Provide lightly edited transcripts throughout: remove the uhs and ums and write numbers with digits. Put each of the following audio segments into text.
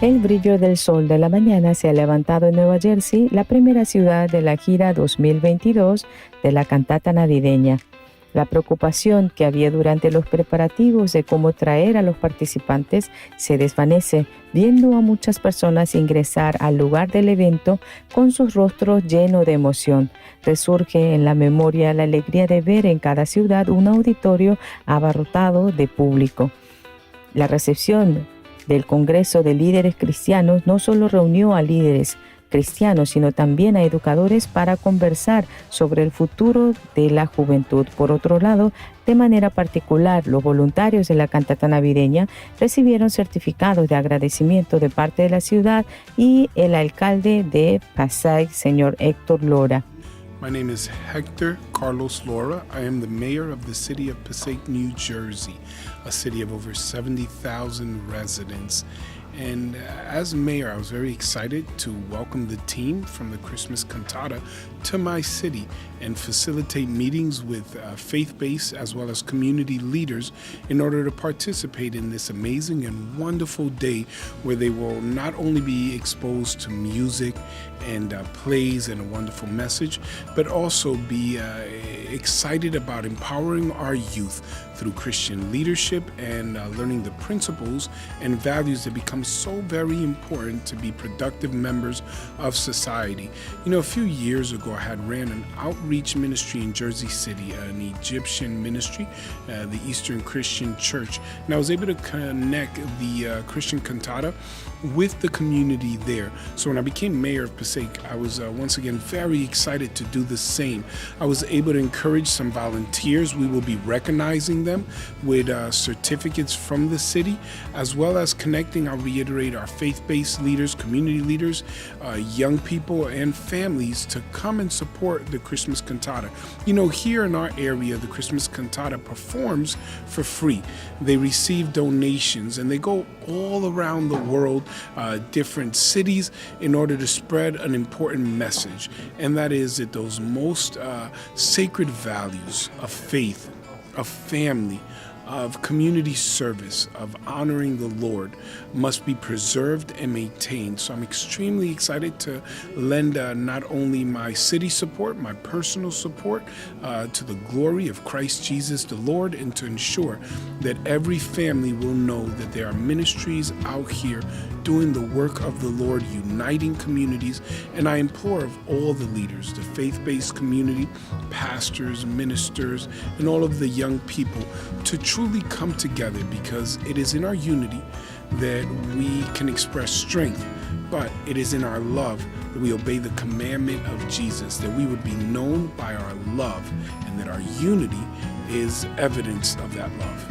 El brillo del sol de la mañana se ha levantado en Nueva Jersey, la primera ciudad de la gira 2022 de la cantata navideña. La preocupación que había durante los preparativos de cómo traer a los participantes se desvanece viendo a muchas personas ingresar al lugar del evento con sus rostros llenos de emoción. Resurge en la memoria la alegría de ver en cada ciudad un auditorio abarrotado de público. La recepción del Congreso de Líderes Cristianos no solo reunió a líderes cristianos, sino también a educadores para conversar sobre el futuro de la juventud. Por otro lado, de manera particular, los voluntarios de la cantata navideña recibieron certificados de agradecimiento de parte de la ciudad y el alcalde de Passaic, señor Héctor Lora. My name is Hector Carlos Lora. I am the mayor of the city of Passaic, New Jersey, a city of over 70,000 residents. And as mayor, I was very excited to welcome the team from the Christmas Cantata to my city and facilitate meetings with faith-based as well as community leaders in order to participate in this amazing and wonderful day where they will not only be exposed to music and plays and a wonderful message, but also be excited about empowering our youth through Christian leadership and learning the principles and values that become so very important to be productive members of society. You know, a few years ago, I had ran an outreach ministry in Jersey City, an Egyptian ministry, the Eastern Christian Church, and I was able to connect the Christian Cantata with the community there. So when I became mayor of Passaic, I was once again very excited to do the same. I was able to encourage some volunteers. We will be recognizing them with certificates from the city, as well as connecting, I'll reiterate, our faith-based leaders, community leaders, young people and families to come and support the Christmas Cantata. You know, here in our area, the Christmas Cantata performs for free. They receive donations and they go all around the world, different cities, in order to spread an important message. And that is that those most sacred values of faith, of family, of community service, of honoring the Lord must be preserved and maintained. So I'm extremely excited to lend not only my city support, my personal support to the glory of Christ Jesus the Lord, and to ensure that every family will know that there are ministries out here doing the work of the Lord, uniting communities. And I implore of all the leaders, the faith-based community, pastors, ministers, and all of the young people to truly come together, because it is in our unity that we can express strength, but it is in our love that we obey the commandment of Jesus, that we would be known by our love, and that our unity is evidence of that love.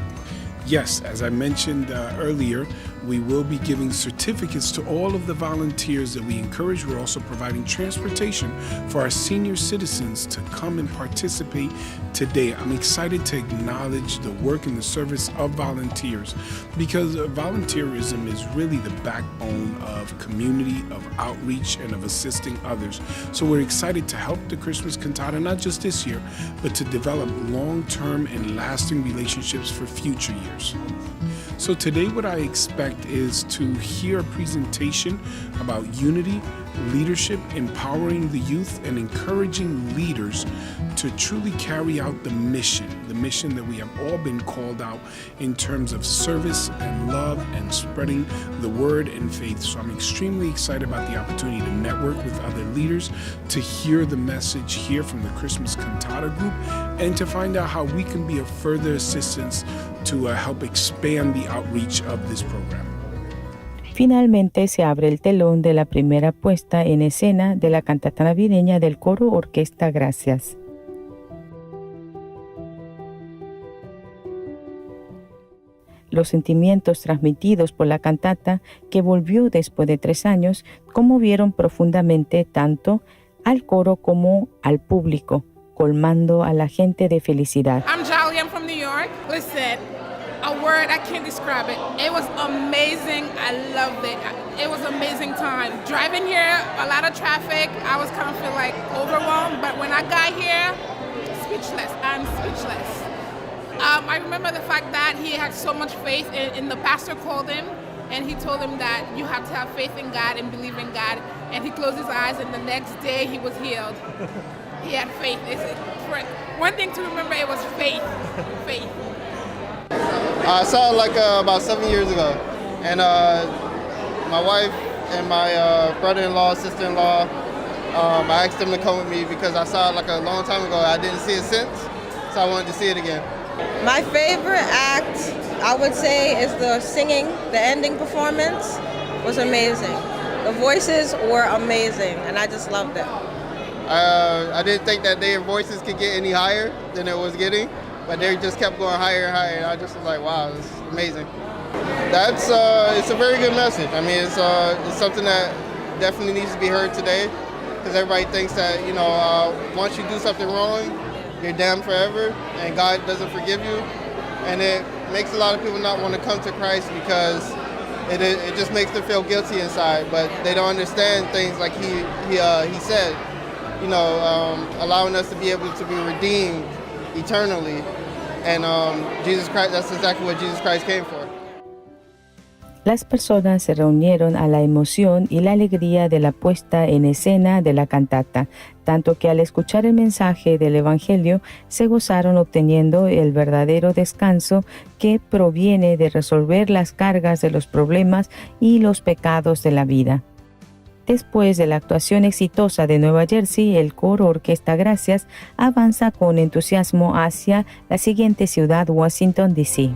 Yes, as I mentioned earlier, we will be giving certificates to all of the volunteers that we encourage. We're also providing transportation for our senior citizens to come and participate today. I'm excited to acknowledge the work and the service of volunteers, because volunteerism is really the backbone of community, of outreach, and of assisting others. So we're excited to help the Christmas Cantata, not just this year, but to develop long-term and lasting relationships for future years. So today what I expect is to hear a presentation about unity, leadership, empowering the youth, and encouraging leaders to truly carry out the mission that we have all been called out in terms of service and love and spreading the word and faith. So I'm extremely excited about the opportunity to network with other leaders, to hear the message here from the Christmas Cantata group, and to find out how we can be of further assistance to help expand the outreach of this program. Finalmente se abre el telón de la primera puesta en escena de la cantata navideña del coro Orquesta Gracias. Los sentimientos transmitidos por la cantata, que volvió después de 3 años, conmovieron profundamente tanto al coro como al público, colmando a la gente de felicidad. I'm from New York. Listen, a word, I can't describe it. It was amazing. I loved it. It was an amazing time. Driving here, a lot of traffic. I was kind of feel like overwhelmed, but when I got here, speechless. I'm speechless. I remember the fact that he had so much faith in the pastor called him, and he told him that you have to have faith in God and believe in God. And he closed his eyes, and the next day he was healed. He had faith. One thing to remember, it was faith. Faith. I saw it like about 7 years ago, and my wife and my brother-in-law, sister-in-law, I asked them to come with me because I saw it like a long time ago. I didn't see it since, so I wanted to see it again. My favorite act, I would say, is the singing. The ending performance was amazing. The voices were amazing, and I just loved it. I didn't think that their voices could get any higher than it was getting, but they just kept going higher and higher, and I just was like, wow, this is amazing. It's a very good message. I mean, it's something that definitely needs to be heard today, because everybody thinks that, once you do something wrong, you're damned forever, and God doesn't forgive you, and it makes a lot of people not want to come to Christ because it just makes them feel guilty inside, but they don't understand things like he said, allowing us to be able to be redeemed eternally, and Jesus Christ, that's exactly what Jesus Christ came for. Las personas se reunieron a la emoción y la alegría de la puesta en escena de la cantata, tanto que al escuchar el mensaje del Evangelio se gozaron obteniendo el verdadero descanso que proviene de resolver las cargas de los problemas y los pecados de la vida. Después de la actuación exitosa de Nueva Jersey, el coro Orquesta Gracias avanza con entusiasmo hacia la siguiente ciudad, Washington, D.C.